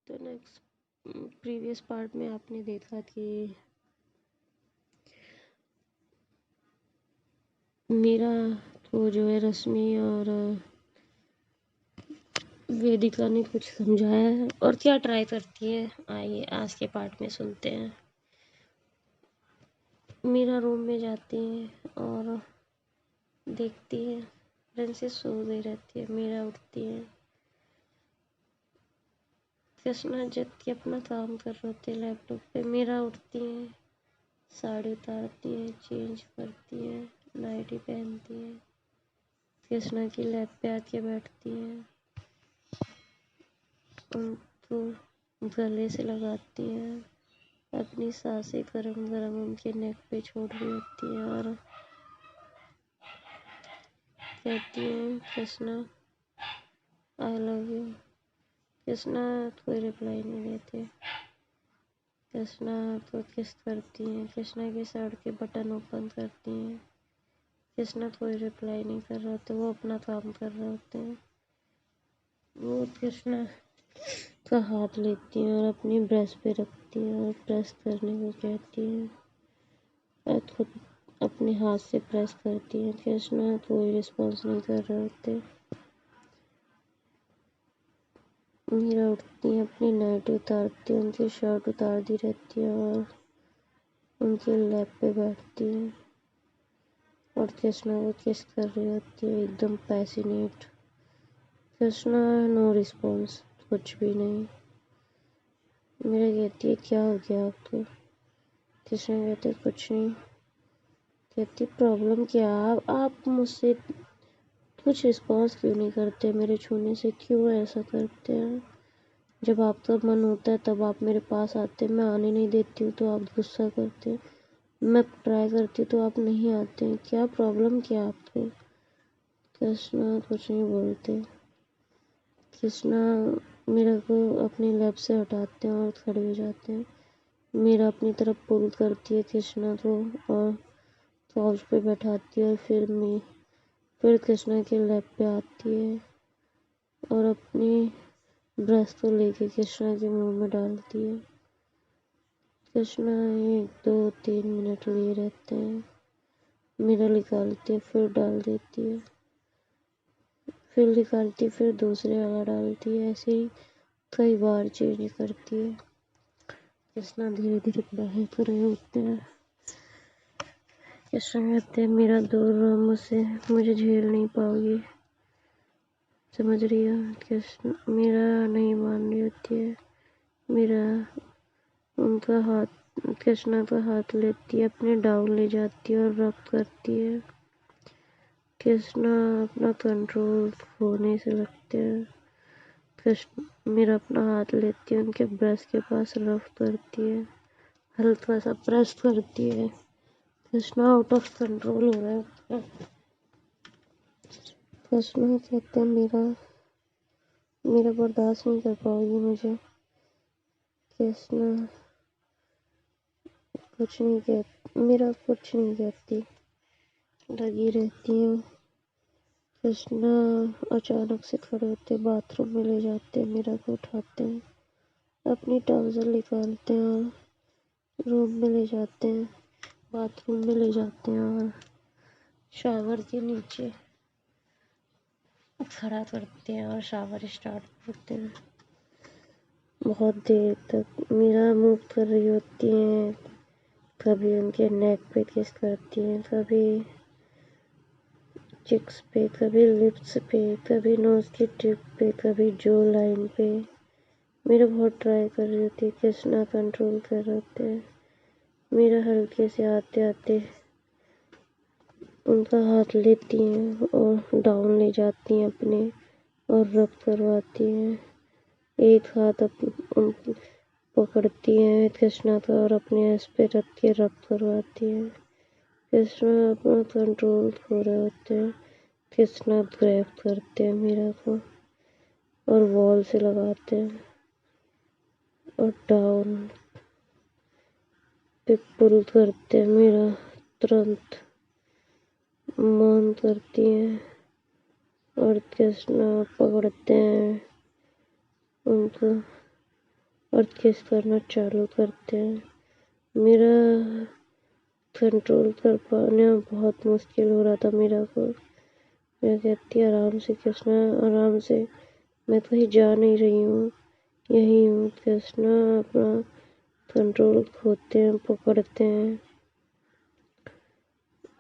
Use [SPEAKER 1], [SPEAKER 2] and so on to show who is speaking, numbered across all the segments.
[SPEAKER 1] तो next previous part में आपने देखा कि मीरा को जो है रश्मि और वेदिका ने कुछ समझाया है और क्या ट्राई करती है, आइए आज के पार्ट में सुनते हैं। मीरा रूम में जाती है और देखती है प्रिंसेस सो गई रहती है। मीरा उठती है, कृष्णा जब के अपना काम कर रहे होते लैपटॉप पे। मीरा उठती है, साड़ी उतारती है, चेंज करती है, नाइटी पहनती है, कृष्णा की लैब पे आके बैठती है, उनको गले से लगाती है, अपनी सांसें गरम गरम उनके नेक पे छोड़ रही होती है और कहती है Krishna I love you. Krishna कोई रिप्लाई नहीं देते। कृष्णा को किस करती हैं, कृष्णा के शर्ट के बटन ओपन करती हैं। कृष्णा कोई रिप्लाई नहीं कर रहा होता, वो अपना काम कर रहे होते हैं। वो कृष्णा का हाथ लेती हैं और अपनी ब्रेस्ट पे रखती हैं और प्रेस करने को कहती हैं और खुद अपने हाथ से प्रेस करती हैं। कृष्णा कोई रिस्पॉन्स नहीं कर रहे होते। मीरा उठती है, अपनी नाइटी उतारती है, उनकी शर्ट उतार दी रहती है और उनके लैप पे बैठती है और कृष्णा को किस कर रही होती है एकदम पैसिनेट। कृष्णा नो रिस्पॉन्स, कुछ भी नहीं। मीरा कहती है क्या हो गया आपको? कृष्णा कहते कुछ नहीं। कहती प्रॉब्लम क्या? आप मुझसे कुछ रिस्पॉन्स क्यों नहीं करते? मेरे छूने से क्यों ऐसा करते हैं? जब आपका मन होता है तब आप मेरे पास आते हैं, मैं आने नहीं देती हूँ तो आप गुस्सा करते हैं, मैं ट्राई करती हूँ तो आप नहीं आते हैं। क्या प्रॉब्लम क्या आपको? कृष्णा कुछ नहीं बोलते। कृष्णा मीरा को अपनी लैब से हटाते हैं और खड़े हो जाते हैं। मीरा अपनी तरफ पुल करती है कृष्णा को और काउच पे बैठाती है और फिर कृष्णा के लैब पे आती है और अपनी ब्रश को लेके कृष्णा के मुंह में डालती है। कृष्णा 1 2 3 मिनट लिए रहते हैं। मीरा निकालती है, फिर डाल देती है, फिर निकालती है, फिर दूसरे वाला डालती है। ऐसे ही कई बार चेंज करती है। कृष्णा धीरे धीरे बाहर कर रहे होते हैं। कृष्णा कहते हैं मेरा दूर रहो मुझसे, मुझे झेल नहीं पाओगी, समझ रही हो? कृष्णा मीरा नहीं मान रही होती है। मीरा उनका हाथ, कृष्णा का हाथ लेती है, अपने डाउन ले जाती है और रब करती है। कृष्णा अपना कंट्रोल खोने से लगते हैं। कृष्ण मीरा अपना हाथ लेती है, उनके ब्रेस्ट के पास रफ करती है, हल्का सा प्रेस करती है। कृष्णा आउट ऑफ कंट्रोल हो रहा है। कृष्णा कहते हैं मेरा बर्दाश्त नहीं कर पाओगी मुझे। कृष्णा कुछ नहीं कह मेरा कुछ नहीं कहती, लगी रहती है। कृष्णा अचानक से खड़े होते, बाथरूम में ले जाते हैं, मीरा को उठाते हैं, अपनी ट्राउजर निकालते हैं और रूम में ले जाते हैं, बाथरूम में ले जाते हैं और शावर के नीचे खड़ा करते हैं और शावर स्टार्ट करते हैं। बहुत देर तक मीरा मूव कर रही होती हैं, कभी उनके नेक पे किस करती हैं, कभी चिक्स पे, कभी लिप्स पे, कभी नोज की टिप पे, कभी जो लाइन पे। मीरा बहुत ट्राई कर रही होती है, कृष्णा कंट्रोल कर रहे होते हैं। मीरा हल्के से आते आते उनका हाथ लेती हैं और डाउन ले जाती हैं अपने और रब करवाती हैं। एक हाथ उन पकड़ती हैं कृष्णा का और अपने ऐस पे रख के रब करवाती हैं। कृष्णा अपना कंट्रोल खो रहे होते हैं। कृष्णा ग्रैब करते हैं मीरा को और वॉल से लगाते हैं और डाउन पे पुल करते हैं। मीरा तुरंत मौन करती हैं और कृष्णा पकड़ते हैं उनको और किस करना चालू करते हैं। मेरा कंट्रोल कर पाना बहुत मुश्किल हो रहा था मेरा को। मैं कहती आराम से कृष्णा, आराम से, मैं कहीं जा नहीं रही हूँ, यही हूँ। कृष्णा अपना कंट्रोल खोते हैं, पकड़ते हैं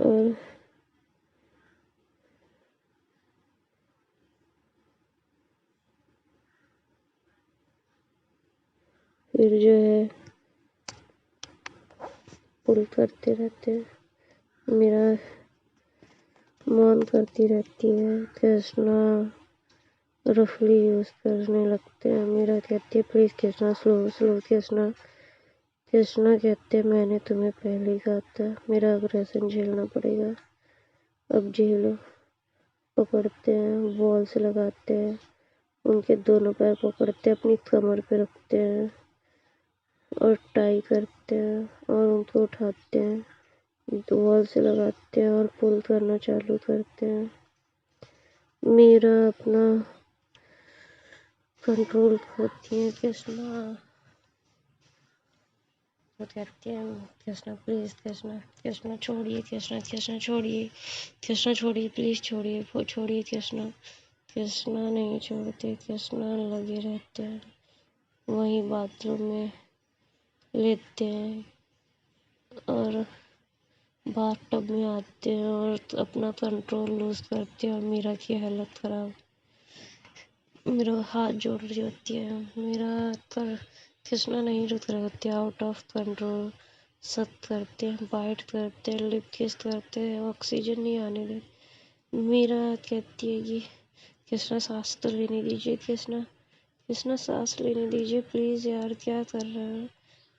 [SPEAKER 1] और फिर जो है पुल करते रहते हैं। मेरा मन करती रहती है, कृष्णा रफली यूज करने लगते हैं। मेरा कहती है please Krishna slow slow. Krishna Krishna कहते हैं मैंने तुम्हें पहले ही कहा था, मेरा अग्रेशन झेलना पड़ेगा, अब झेलो। पकड़ते हैं, बॉल से लगाते हैं, उनके दोनों पैर पकड़ते हैं, अपनी कमर पे रखते हैं और टाई करते हैं और उनको उठाते हैं, वॉल से लगाते हैं और पुल करना चालू करते हैं। मेरा अपना कंट्रोल खोती है कृष्णा। वो कहते हैं कृष्णा प्लीज, कृष्णा कृष्णा छोड़िए, कृष्णा कृष्णा छोड़िए, कृष्णा छोड़िए, प्लीज छोड़िए, वो छोड़िए कृष्णा। कृष्णा नहीं छोड़ते, कृष्णा लगे रहते हैं, वहीं बाथरूम में लेटते हैं और बाथटब में आते हैं और अपना कंट्रोल लूज करते हैं और मीरा की हालत खराब। मेरा हाथ जोड़ रही होती है, मेरा कर कृष्णा नहीं रुक रहे होते, आउट ऑफ कंट्रोल। सक करते हैं, बाइट करते हैं, लिप किस करते हैं, ऑक्सीजन नहीं आने दे। मीरा कहती है कि कृष्णा सांस तो लेने दीजिए, कृष्णा कृष्णा सांस लेने दीजिए प्लीज यार, क्या कर रहा है,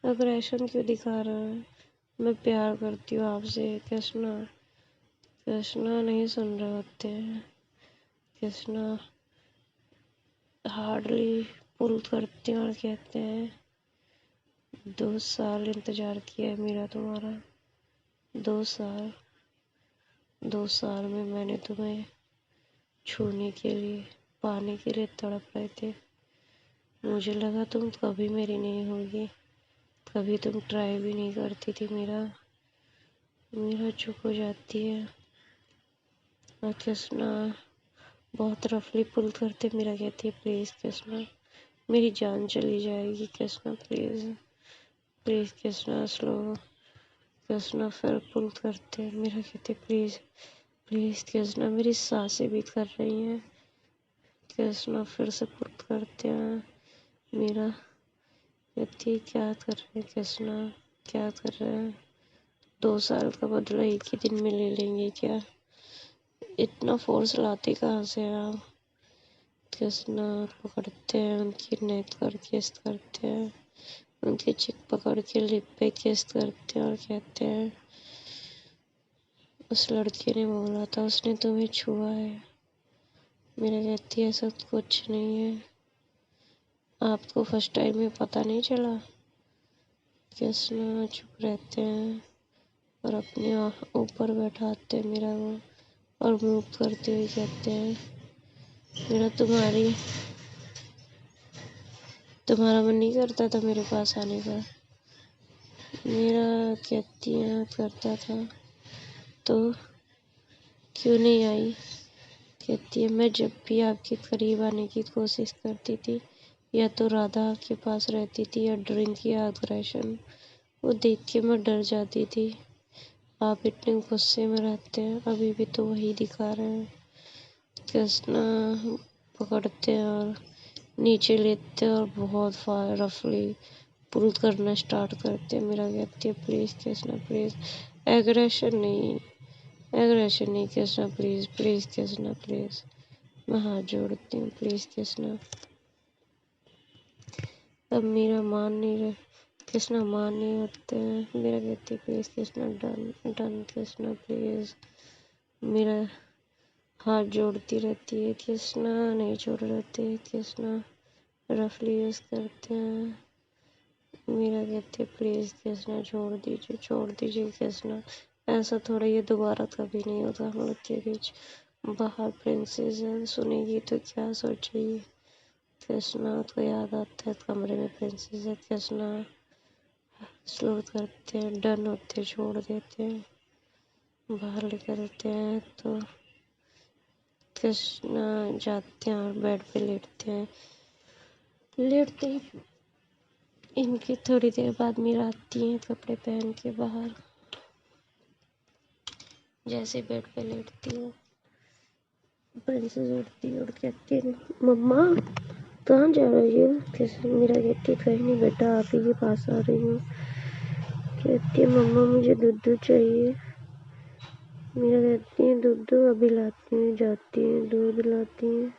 [SPEAKER 1] अग्रेशन क्यों दिखा रहा है, मैं प्यार करती हूँ आपसे। कृष्णा कृष्णा नहीं सुन रहे होते हैं। कृष्णा हार्डली पुल करते हैं और कहते हैं 2 साल इंतजार किया है मेरा तुम्हारा, 2 साल, 2 साल में मैंने तुम्हें छूने के लिए, पाने के लिए तड़प रहे थे। मुझे लगा तुम कभी मेरी नहीं होगी, कभी तुम ट्राई भी नहीं करती थी। मेरा चुप हो जाती है और कृष्णा बहुत रफली पुल करते। मेरा कहती है प्लीज कृष्णा, मेरी जान चली जाएगी Krishna, please please Krishna slow. Krishna फिर पुल करते हैं। मेरा कहते प्लीज प्लीज कृष्णा, मेरी सांसें भी कर रही हैं। कृष्णा फिर से पुल करते हैं। मेरा कहती है क्या कर रहे हैं कृष्णा, क्या कर रहे हैं, 2 साल का बदला एक ही दिन में ले लेंगे क्या, इतना फोर्स लाते कहाँ से आप। कृष्णा पकड़ते हैं, उनकी नेक पर किस करते हैं, उनकी चिक पकड़ के लिप पे किस करते हैं और कहते हैं उस लड़के ने बोला था उसने तुम्हें छुआ है। मेरा कहती है ऐसा कुछ नहीं है, आपको फर्स्ट टाइम में पता नहीं चला। कृष्णा चुप रहते हैं और अपने ऊपर बैठाते हैं मेरा वो और मूव करते हुए कहते हैं मेरा तुम्हारा मन नहीं करता था मेरे पास आने का। मेरा कहती है करता था तो क्यों नहीं आई। कहती है मैं जब भी आपके करीब आने की कोशिश करती थी, या तो राधा के पास रहती थी या ड्रिंक या अग्रेशन, वो देख के मैं डर जाती थी। आप इतने गुस्से में रहते हैं, अभी भी तो वही दिखा रहे हैं। कृष्णा पकड़ते हैं और नीचे लेते हैं और बहुत रफली पुल करना स्टार्ट करते हैं। मेरा कहती है प्लीज कृष्णा प्लीज, एग्रेशन नहीं, एग्रेशन नहीं Krishna, please please Krishna please, मैं हाथ जोड़ती हूँ प्लीज कृष्णा। अब मेरा मान नहीं रहे, कृष्णा मान नहीं होते हैं। मेरा कहती है please Krishna, done done Krishna please. मेरा हाथ जोड़ती रहती है, कृष्णा नहीं छोड़ रहते, कृष्णा रफली यूज करते हैं। मेरा कहते प्लीज कृष्णा छोड़ दीजिए कृष्णा, ऐसा थोड़ा, ये दोबारा कभी नहीं होगा हम लोग के बीच। बाहर प्रिंसेस है, सुनेगी तो क्या सोचेगी। कृष्णा को याद आता है कमरे में प्रिंसेस है। कृष्णा स्लो करते हैं, डन होते छोड़ देते हैं, बाहर लेकर आते हैं तो कृष्णा जाते हैं और बेड पे लेटते हैं। लेटते ही इनकी थोड़ी देर बाद मीरा आती है कपड़े पहन के बाहर। जैसे बेड पे लेटती है प्रिंसेस उठती है और कहती है मम्मा कहाँ जा रही हो? कैसे? मीरा कहती है कहीं नहीं बेटा, आप ही के पास आ रही हूँ। कहती है मम्मा मुझे दूध चाहिए। मीरा कहती है दूध अभी लाती हूँ। जाती है दूध लाती है,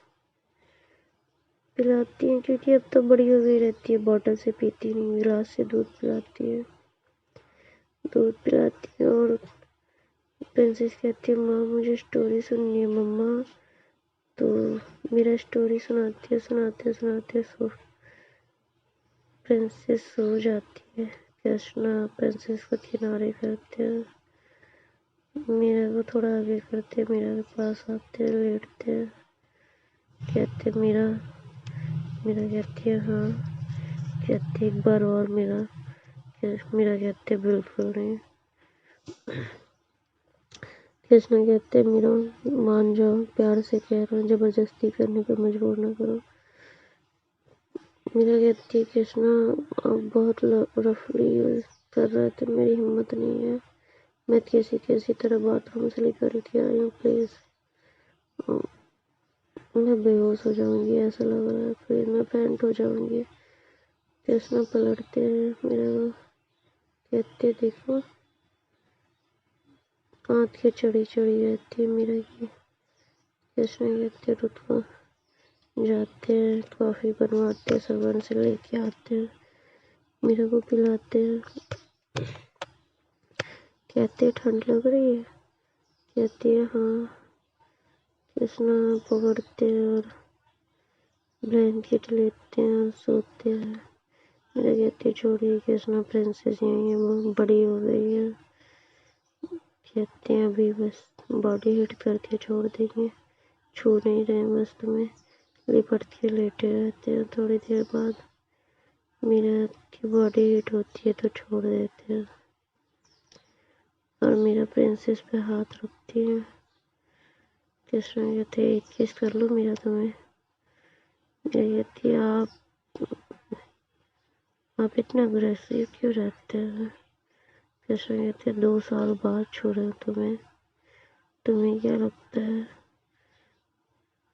[SPEAKER 1] पिलाती है क्योंकि अब तो बड़ी हो गई रहती है, बॉटल से पीती नहीं, गिलास से दूध पिलाती है। दूध पिलाती है और प्रिंसेस कहती है माँ मुझे स्टोरी सुननी है मम्मा। तो मेरा स्टोरी सुनाती है, सुनाते सुनाते प्रिंसेस सो जाती है। कृष्णा प्रिंसेस को किनारे करते हैं, मीरा को थोड़ा आगे करते, मीरा के पास आते हैं, लेटते हैं। कहते मीरा, मीरा कहती है हाँ। कहते एक बार और मीरा। मीरा कहते बिल्कुल नहीं। कृष्णा कहते मीरा मान जाओ, प्यार से कह रहा हूँ, जबरदस्ती करने पर मजबूर ना करो। मीरा कहती है कृष्णा आप बहुत रफली कर रहे थे, मेरी हिम्मत नहीं है। मैं कैसी तरह बाथरूम से लेकर के आई हूँ, प्लीज। मैं बेहोश हो जाऊंगी ऐसा लग रहा है, प्लीज मैं फेंट हो जाऊंगी। कृष्णा पलटते हैं मीरा को, कहते देखो आंखें चढ़ी चढ़ी रहती है मीरा की। कृष्णा कहते रुको। जाते हैं कॉफी बनवाते हैं, सर्वेंट से लेके आते हैं, मीरा को पिलाते हैं। कहते ठंड लग रही है? कहती है हाँ। कृष्णा पकड़ते हैं और ब्लैंकेट लेते हैं और सोते हैं। मीरा कहती है छोड़िए कृष्णा, प्रिंसेस यही है, वो बड़ी हो गई है। कहते हैं अभी बस बॉडी हीट करके छोड़ देंगे, छू नहीं रहे बस तुम्हें। लिपट के लेटे रहते हैं। थोड़ी देर बाद मीरा की बॉडी हीट होती है तो छोड़ देते हैं और मीरा प्रिंसेस पे हाथ रखती है। कृष्णा कहते एक किस कर लूँ मीरा तुम्हें? मीरा कहती है आप इतना अग्रेसिव क्यों रहते हैं? कृष्णा कहते 2 साल बाद छोड़े तुम्हें, तुम्हें क्या लगता है?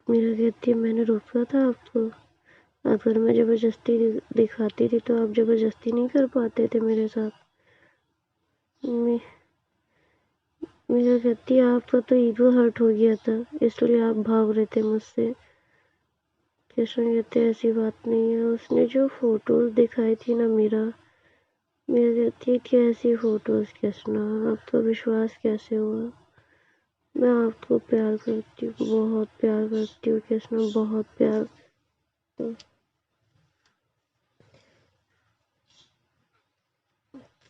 [SPEAKER 1] मीरा कहती है मैंने रोका था आपको? अगर मैं जबरदस्ती दिखाती थी तो आप जबरदस्ती नहीं कर पाते थे मेरे साथ। मीरा कहती है आपका तो ईगो हर्ट हो गया था, इसलिए आप भाग रहे थे मुझसे। कृष्ण कहते ऐसी बात नहीं है, उसने जो फोटोज दिखाई थी ना मीरा कहती है कैसी फोटोज कृष्णा, आपका विश्वास कैसे हुआ? मैं आपको प्यार करती हूँ, बहुत प्यार करती हूँ कृष्णा, बहुत प्यार। तो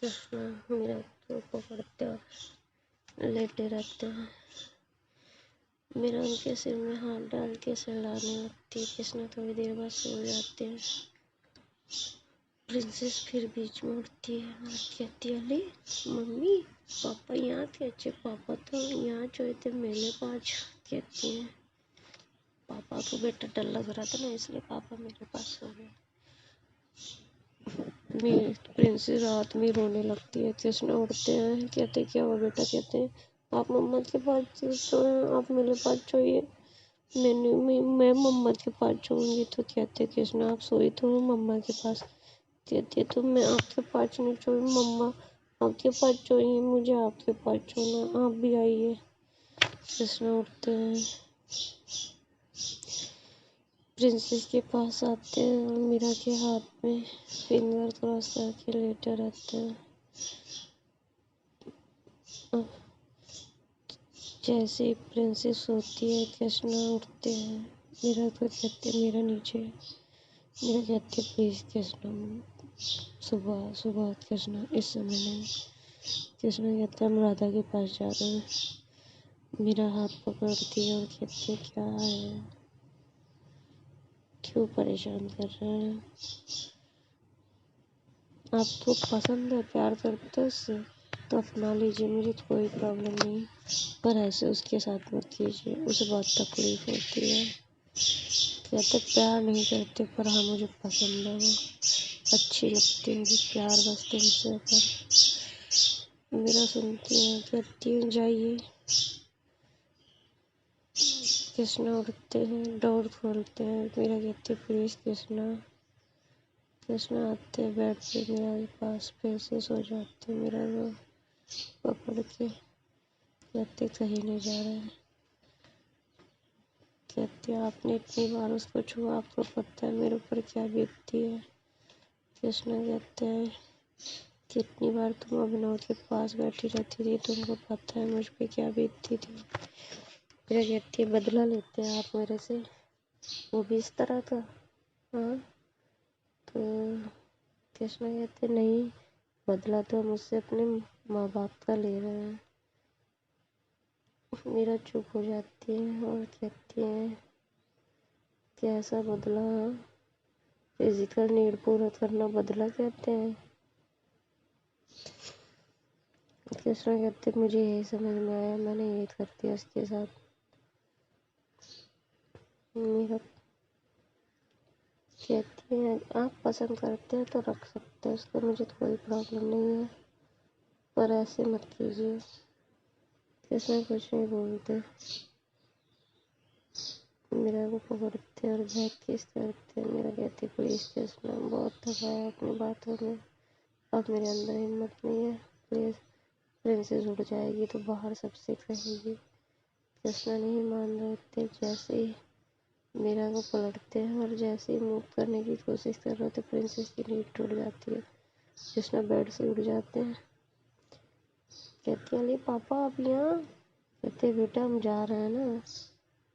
[SPEAKER 1] कृष्णा मीरा को पकड़ते और लेटे रहते हैं। मीरा उनके सिर में हाथ डाल के सहलाने लगती है। कृष्णा थोड़ी देर बाद सो जाते हैं। प्रिंसेस फिर बीच में उठती है और कहती है अरे मम्मी पापा यहाँ थे? अच्छे पापा तो यहाँ जो थे मेरे पास। कहती है पापा को बेटा डर लग रहा था ना, इसलिए पापा मेरे पास सो गए। प्रिंसेस रात में रोने लगती है। कृष्णा उठते हैं, कहते क्या हुआ बेटा? कहते हैं आप मम्मा के पास सोए, आप मेरे पास सोइए। मैं मम्मा के पास जाऊंगी। तो कहते कृष्णा आप सोई तो हो मम्मा के पास? कहती है तो मैं आपके पास नहीं सोई, मम्मा आपके पास सोई, मुझे आपके पास सोना, आप भी आइए। कृष्णा उठते हैं, प्रिंसेस के पास आते हैं और मीरा के हाथ में फिंगर क्रॉस करके लेटे रहते हैं। जैसे ही प्रिंसेस सोती है कृष्णा उठते हैं, मीरा को कहते मीरा नीचे। मीरा कहती है प्लीज कृष्णा, सुबह सुबह कृष्णा, इस समय नहीं। कृष्णा कहते हम राधा के पास जा रहे हैं। मीरा हाथ पकड़ती है और कहती है क्या है, क्यों परेशान कर रहे हैं? आपको पसंद है, प्यार करते हो उससे तो अपना लीजिए, मुझे तो कोई प्रॉब्लम नहीं, पर ऐसे उसके साथ मत कीजिए, उसे बहुत तकलीफ होती है। कहते प्यार नहीं करते, पर हाँ मुझे पसंद है, वो अच्छी लगती है मुझे, प्यार बस तुमसे, पर मेरा सुनती है। कहती हूँ जाइए। कृष्णा उठते हैं, डोर खोलते हैं, मेरा कहती है प्लीज़ कृष्णा। कृष्णा आते हैं, बैठते मेरा के पास, फिर से सो जाते मेरा को पकड़ के। कहते कहीं नहीं जा रहे हैं। कहते आपने इतनी बार उसको छुआ, आपको पता है मेरे ऊपर क्या बीतती है। कृष्णा कहते हैं कितनी बार तुम अभिनव के पास बैठी रहती थी, तुमको पता है मुझ पे क्या बीतती थी। मेरा कहती है बदला लेते हैं आप मेरे से, वो भी इस तरह का। हाँ तो कृष्णा कहते नहीं, बदला तो मुझसे अपने माँ बाप का ले रहे हैं। मेरा चुप हो जाती है और कहती है कैसा बदला? फिजिकल नीड पूरा करना बदला कहते हैं? कृष्णा कहते मुझे यही समझ में आया, मैंने यही कर दिया उसके साथ। मेरा कहती है आप पसंद करते हैं तो रख सकते हैं उसको, मुझे तो कोई प्रॉब्लम नहीं है, पर ऐसे मत कीजिए। कृष्णा कुछ नहीं बोलते, मेरा को पकड़ते और बहुत किस करते हैं। मेरा कहती प्लीज़ कृष्णा, बहुत थका है अपनी बातों में, अब मेरे अंदर हिम्मत नहीं है, प्लीज़। प्रिंसेस उड़ जाएगी तो बाहर सबसे कहेगी। कृष्णा नहीं मान रहे थे, जैसे ही मीरा को पलटते हैं और जैसे ही मूव करने की कोशिश कर रहे थे, प्रिंसेस की नींद टूट जाती है। कृष्णा बेड से उठ जाते हैं। कहती है अरे पापा आप यहाँ? कहते बेटा हम जा रहे हैं ना।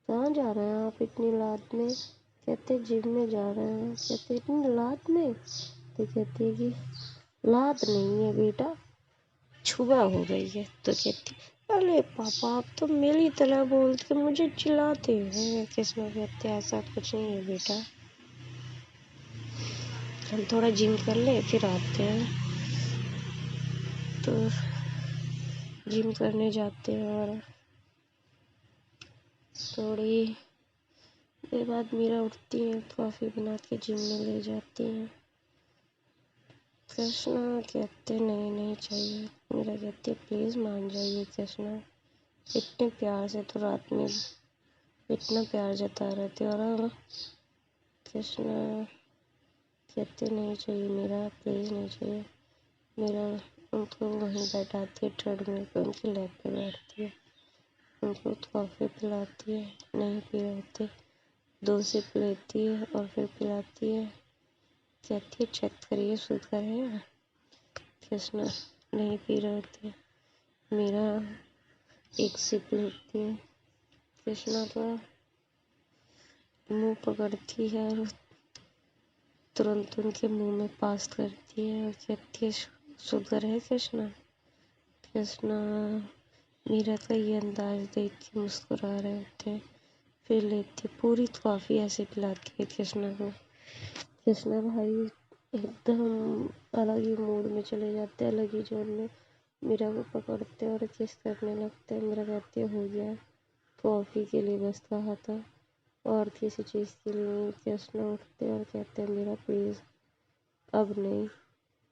[SPEAKER 1] कहाँ जा रहे हैं आप इतनी रात में? कहते जिम में जा रहे हैं। कहते इतनी रात में? तो कहती है कि रात नहीं है बेटा, सुबह हो गई है। तो कहती अरे पापा आप तो मेरी तरह बोल के मुझे चिल्लाते हैं। कृष्णा कहते ऐसा कुछ नहीं है बेटा, हम थोड़ा जिम कर ले फिर आते हैं। तो जिम करने जाते हैं और थोड़ी देर बाद मीरा उठती है, कॉफ़ी बना के जिम में ले जाती हैं। कृष्णा कहते नहीं नहीं चाहिए। मीरा कहती प्लीज़ मान जाइए कृष्णा, इतने प्यार से तो रात में इतना प्यार जता रहे थे। और कृष्णा कहते नहीं चाहिए मीरा, प्लीज़ नहीं चाहिए। मीरा उनको वहीं बैठाती है, ट्रेडमिल पे उनकी लेग पे बैठती है, उनको कॉफ़ी पिलाती है, नहीं पी रहे थे, 2 सिप लेती है और फिर पिलाती है। कहती है चेक करिए शुगर है। कृष्णा नहीं पी रहे थे। मीरा 1 सिप लेती है। कृष्णा का मुंह पकड़ती है और तुरंत उनके मुंह में पास करती है और कहती है शुगर है कृष्णा? कृष्णा मीरा का ये अंदाज देख के मुस्कुरा रहे थे, फिर लेती पूरी कॉफ़ी ऐसे पिलाती है कृष्णा को। कृष्णा भाई एकदम अलग ही मूड में चले जाते हैं, अलग ही जोन में। मीरा को पकड़ते और किस करने लगते हैं। मीरा कहती है हो गया, कॉफ़ी के लिए बस कहा था और किसी चीज़ के लिए नहीं। कृष्णा उठते और कहते हैं मीरा प्लीज़ अब नहीं,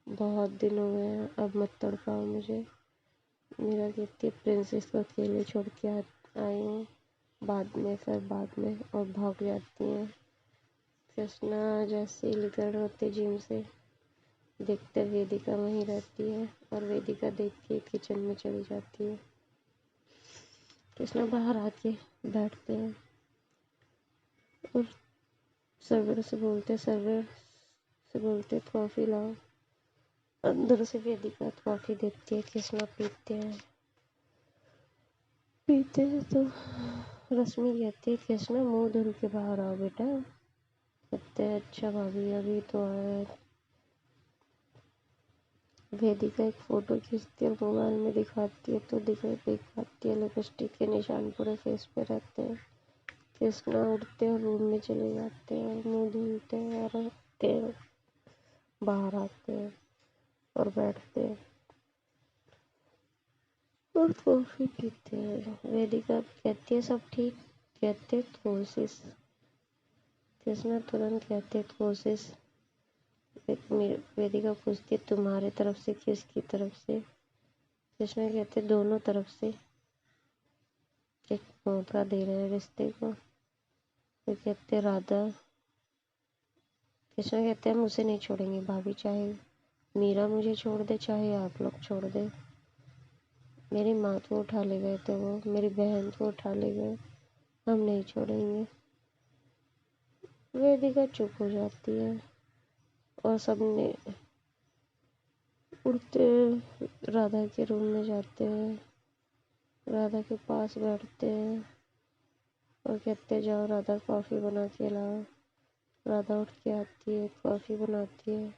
[SPEAKER 1] बहुत दिन हो गए हैं, अब मत तड़पाओ मुझे। मीरा कहती है प्रिंसेस को अकेले छोड़ के आई हूँ, बाद में और भाग जाती हैं। कृष्णा जैसे ही निकल होते जिम से, देखते वेदिका वहीं रहती है और वेदिका देख के किचन में चली जाती है। कृष्णा बाहर आके बैठते हैं और सर्वर से बोलते कॉफ़ी लाओ। अंदर से वेदिका कॉफ़ी देती है, कृष्णा पीते हैं तो रश्मि कहती है कृष्णा मुंह धुल के बाहर आओ बेटा। कहते हैं अच्छा भाभी अभी तो आए। वेदिका एक फ़ोटो खींचती है और मोबाइल में दिखाती है तो दिखाती है लिपस्टिक के निशान पूरे फेस पे रहते हैं। कृष्णा उठते और रूम में चले जाते हैं और मुंह धुलते हैं और आते हैं, बाहर आते हैं और बैठते हैं और कॉफी पीते हैं। वेदिका कहती है सब ठीक, कहते कोशिश। कृष्णा तुरंत कहते कोशिश। वेदिका पूछती है तुम्हारे तरफ से किसकी तरफ से? कृष्णा कहते दोनों तरफ से, एक मौका दे रहे हैं रिश्ते को। फिर कहते राधा। कृष्णा कहते हम उसे नहीं छोड़ेंगे भाभी, चाहे मीरा मुझे छोड़ दे चाहे आप लोग छोड़ दे। मेरी माँ को उठा ले गए थे वो, मेरी बहन को उठा ले गए, हम नहीं छोड़ेंगे। वेदिका चुप हो जाती है और सबने उठते राधा के रूम में जाते हैं, राधा के पास बैठते हैं और कहते जाओ राधा कॉफ़ी बना के लाओ। राधा उठ के आती है, कॉफ़ी बनाती है,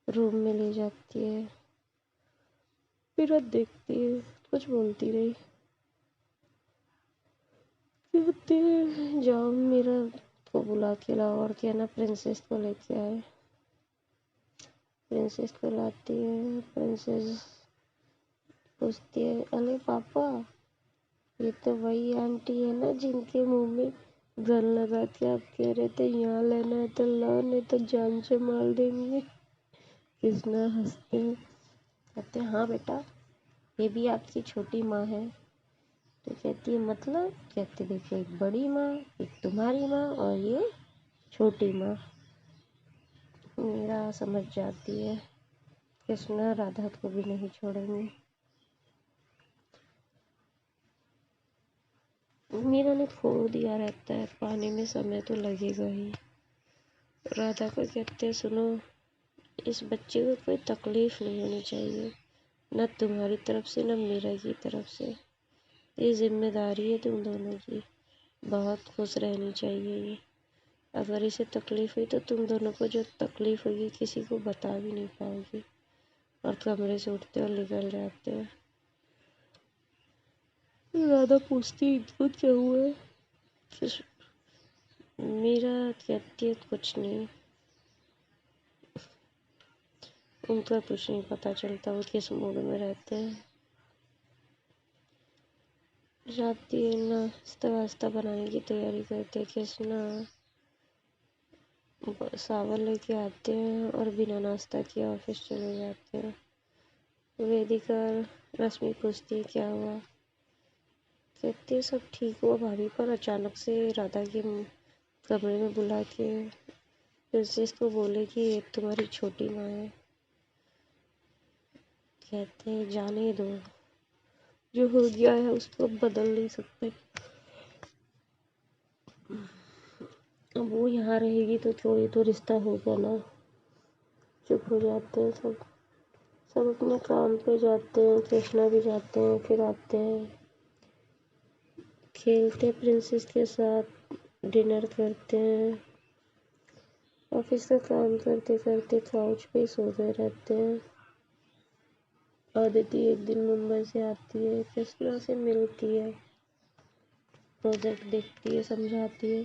[SPEAKER 1] रूम में ले जाती है। फिर देखती है, कुछ बोलती नहीं। कहती है जाओ मीरा को बुला के लाओ और कहना प्रिंसेस को लेके आए। प्रिंसेस को लाती है। प्रिंसेस पूछती है अरे पापा, ये तो वही आंटी है ना जिनके मुंह में गन लगा के आप कह रहे थे यहाँ लेना है तो ला, नहीं तो जान से मार देंगे। कृष्णा हंसते हैं, कहते हाँ बेटा, ये भी आपकी छोटी माँ है। तो कहती है मतलब? कहते देखो एक बड़ी माँ, एक तुम्हारी माँ और ये छोटी माँ। मीरा समझ जाती है कृष्णा राधा को भी नहीं छोड़ेंगे। मीरा ने छोड़ दिया रहता है, पाने में समय तो लगेगा ही। राधा को कहते हैं सुनो, इस बच्चे को कोई तकलीफ नहीं होनी चाहिए, न तुम्हारी तरफ से न मीरा की तरफ से। ये जिम्मेदारी है तुम दोनों की, बहुत खुश रहनी चाहिए ये। अगर इसे तकलीफ हुई तो तुम दोनों को जो तकलीफ होगी किसी को बता भी नहीं पाओगी। और कमरे से उठते और निकल जाते हैं। राधा पूछती इनको क्या हुआ है? मीरा कहती है कुछ नहीं, उनका कुछ नहीं पता चलता वो किस मूड में रहते हैं। जाती है नाश्ता वास्ता बनाने की तैयारी करते, कृष्णा सावन लेके आते हैं और बिना नाश्ता किए ऑफिस चले जाते हैं। वेदिका रश्मि पूछती है क्या हुआ? कहती है सब ठीक हुआ भाभी, पर अचानक से राधा के कमरे में बुला के प्रिंसेस को बोले कि ये तुम्हारी छोटी माँ है। कहते हैं जाने दो, जो हो गया है उसको बदल नहीं सकते। अब वो यहाँ रहेगी तो थोड़ी तो रिश्ता होगा ना। चुप हो जाते हैं सब। सब अपने काम पे जाते हैं, कृष्णा भी जाते हैं, फिर आते हैं, खेलते प्रिंसेस के साथ, डिनर करते हैं। ऑफिस का काम करते करते काउच पे सो गए रहते हैं। आदिति एक दिन मुंबई से आती है, कृष्णा से मिलती है, प्रोजेक्ट देखती है, समझाती है।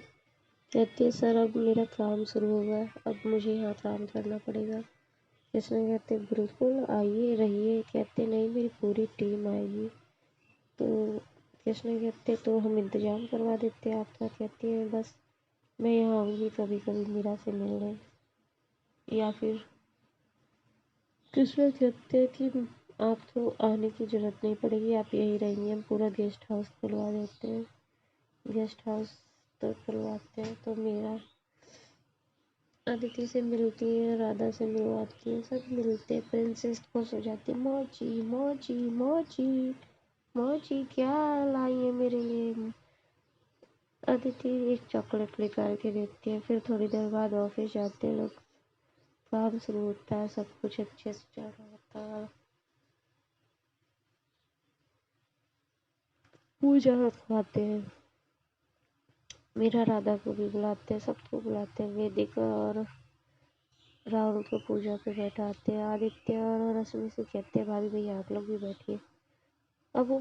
[SPEAKER 1] कहती है सर अब मेरा काम शुरू होगा, अब मुझे यहाँ काम करना पड़ेगा। कृष्णा कहते बिल्कुल आइए रहिए। कहते नहीं मेरी पूरी टीम आएगी। तो कृष्णा कहते तो हम इंतज़ाम करवा देते हैं आपका। कहती है बस मैं यहाँ आऊँगी कभी कभी मीरा से मिलने, या फिर कृष्णा कहते हैं कि आपको आने की ज़रूरत नहीं पड़ेगी, आप यहीं रहेंगे, हम पूरा गेस्ट हाउस खुलवा देते हैं। गेस्ट हाउस तो खुलवाते हैं तो मीरा अदिति से मिलती है, राधा से मिलवाती है, सब मिलते हैं। प्रिंसेस खुश हो जाती है, मौची मौची मौची मौची क्या लाई है मेरे लिए। अदिति एक चॉकलेट लेकर के देती है। फिर थोड़ी देर बाद ऑफिस जाते हैं लोग, काम शुरू होता है, सब कुछ अच्छे से चल रहा होता है। पूजा रखवाते हैं, मीरा राधा को भी बुलाते हैं, सबको बुलाते हैं। वेदिका और राहुल को पूजा पे बैठाते हैं। आदित्य और रश्मि से कहते हैं भाभी भैया आप लोग भी बैठिए। अब वो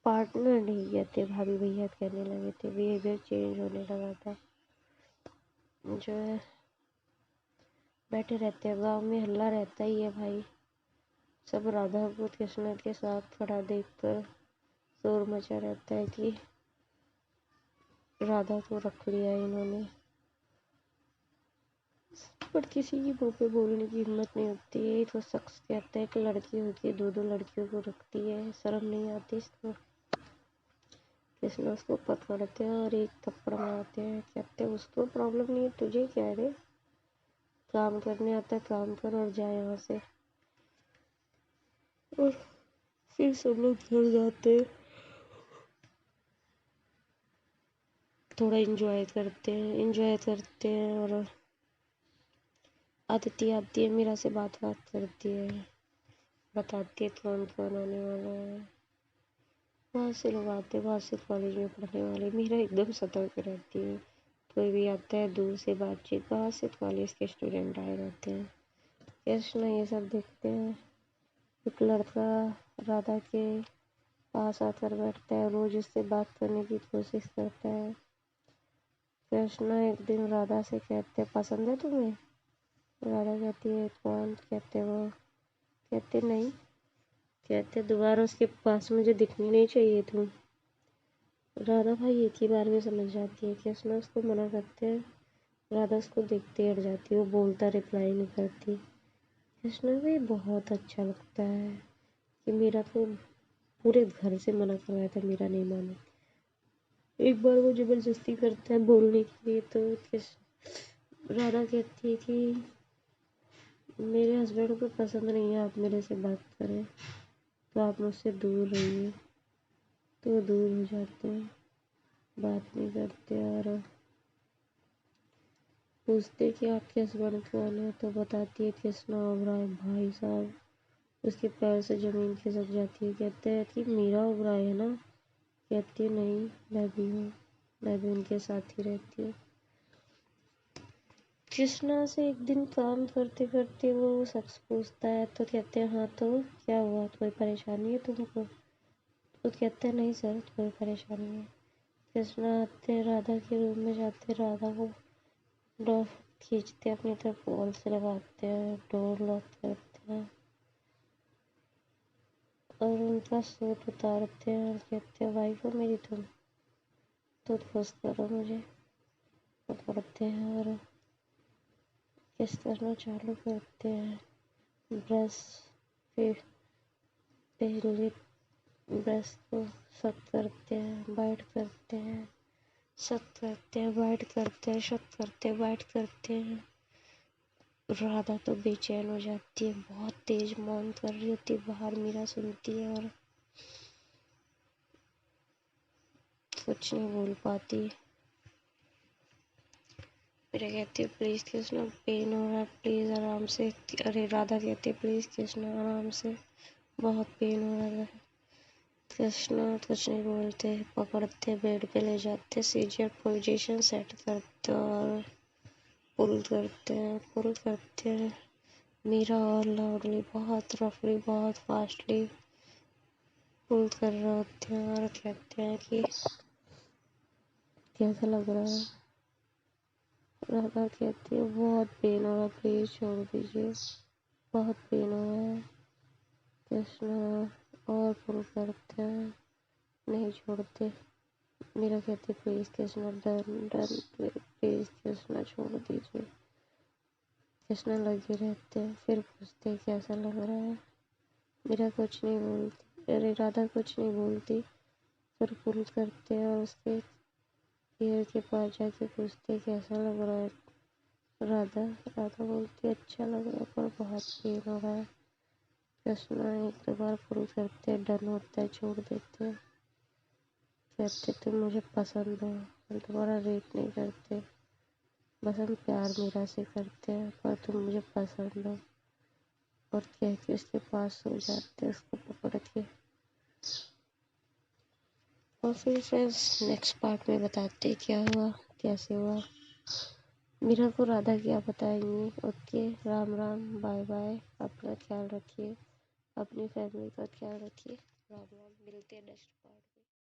[SPEAKER 1] पार्टनर नहीं कहते, भाभी भैया कहने लगे थे। बिहेवियर चेंज होने लगा था। जो है बैठे रहते हैं, गांव में हल्ला रहता ही है भाई। सब राधा को कृष्ण के साथ खड़ा देखकर शोर मचा रहता है कि राधा को रख लिया इन्होंने। पर किसी की मुंह पे बोलने की हिम्मत नहीं होती है। एक तो शख्स कहता है कि लड़की होती है, दो दो लड़कियों को रखती है, शर्म नहीं आती इसको। कृष्ण उसको पकड़ते हैं और एक थप्पड़ मारते हैं। कहते हैं उसको प्रॉब्लम नहीं है, तुझे क्या है रे, काम करने आता है काम कर और जा यहाँ से। और फिर सब लोग घर जाते हैं, थोड़ा एंजॉय करते हैं। और आदित्य आती है, मीरा से बात करती है, बताती है कौन कौन आने वाला है। बहुत से लोग आते हैं, बहुत से कॉलेज में पढ़ने वाले। मीरा एकदम सतर्क रहती है, कोई भी आता है दूर से बातचीत। बहुत से कॉलेज के स्टूडेंट आए रहते हैं। कृष्ण ये सब देखते हैं। एक लड़का राधा के पास आकर बैठता है, रोज उससे बात करने की कोशिश करता है। कृष्ण एक दिन राधा से कहते हैं, पसंद है तुम्हें? राधा कहती है, कौन? कहते वो, कहते नहीं, कहते दोबारा उसके पास मुझे दिखनी नहीं चाहिए तुम। राधा भाई एक ही बार में समझ जाती है। कृष्ण उसको मना करते हैं, राधा उसको देखते हट जाती है, वो बोलता रिप्लाई नहीं करती। कृष्ण को ये बहुत अच्छा लगता है कि मीरा को पूरे घर से मना करवाया था, मीरा नहीं मानी। एक बार वो जबरदस्ती करता है बोलने के लिए, तो राधा कहती है कि मेरे हस्बैंड को पसंद नहीं है आप मेरे से बात करें, तो आप मुझसे दूर रहिए। तो वो दूर हो जाते हैं, बात नहीं करते। और पूछते कि आपके हस्बैंड कौन है, तो बताती है कृष्णा ओबराय। भाई साहब उसके पैर से ज़मीन खिसक जाती है। कहते हैं कि मीरा ओबराय है ना? कहती है नहीं, मैं भी हूँ, मैं भी उनके साथ ही रहती हूँ। कृष्णा से एक दिन काम करते करते वो शख्स पूछता है, तो कहते हैं हाँ, तो क्या हुआ, कोई परेशानी है तुमको? तो कहते हैं नहीं सर, कोई परेशानी है। कृष्णा आते, राधा के रूम में जाते, राधा को डोर खींचते अपनी तरफ, वॉल से लगाते हैं, डोर लॉक करते हैं और उनका सूट उतारते हैं और कहते हैं वाइफ हो मेरी तुम, तो खुश करो मुझे। पकड़ते हैं और किस करना चालू करते हैं। ब्रश फिर पहले ब्रश को सख्त करते हैं, बाइट करते हैं, सख्त करते हैं, बाइट करते हैं, सख्त करते हैं, बाइट करते हैं। राधा तो बेचैन हो जाती है, बहुत तेज मौन कर रही होती है बाहर। मीरा सुनती है और कुछ नहीं बोल पाती। मीरा कहती है प्लीज़ कृष्णा, पेन हो रहा है, प्लीज़ आराम से। अरे राधा कहती है प्लीज़ कृष्णा आराम से, बहुत पेन हो रहा है। कृष्णा कुछ नहीं बोलते, पकड़ते बेड पे ले जाते, सीजर पोजीशन सेट करते और पुल करते हैं। मीरा और लाउडली, बहुत रफली, बहुत फास्टली पुल कर रहे होते हैं और कहते हैं कि कैसा लग रहा है? राधा कहती है बहुत पेन हो रहा है, प्लीज छोड़ दीजिए, बहुत पेन हो रहा है। कृष्ण और पुल करते हैं, नहीं छोड़ते। मीरा कहती please Krishna, done done please Krishna छोड़ दीजिए। कृष्णा लगे रहते हैं, फिर पूछते कैसा लग रहा है? मीरा कुछ नहीं बोलती, अरे राधा कुछ नहीं बोलती, फिर पुल करते हैं और उसके ईयर के पास जाके पूछते कैसा लग रहा है? राधा बोलती अच्छा लग रहा है पर बहुत पेन हो रहा है। कृष्णा एक दो बार पुल करते हैं, डन होता है, छोड़ देते हैं। कहते तुम मुझे पसंद हो, हम तुम्हारा रेट नहीं करते, बस हम प्यार मीरा से करते हैं, पर तुम मुझे पसंद हो। और कह के उसके पास सो जाते हैं, उसको पकड़ के। और फिर फ्रेंड्स नेक्स्ट पार्ट में बताते हैं क्या हुआ, कैसे हुआ। मीरा को राधा क्या बताएंगी। Okay, Ram Ram, bye bye, अपना ख्याल रखिए, अपनी फैमिली का ख्याल रखिए। राम राम, मिलते हैं नेक्स्ट पार्ट।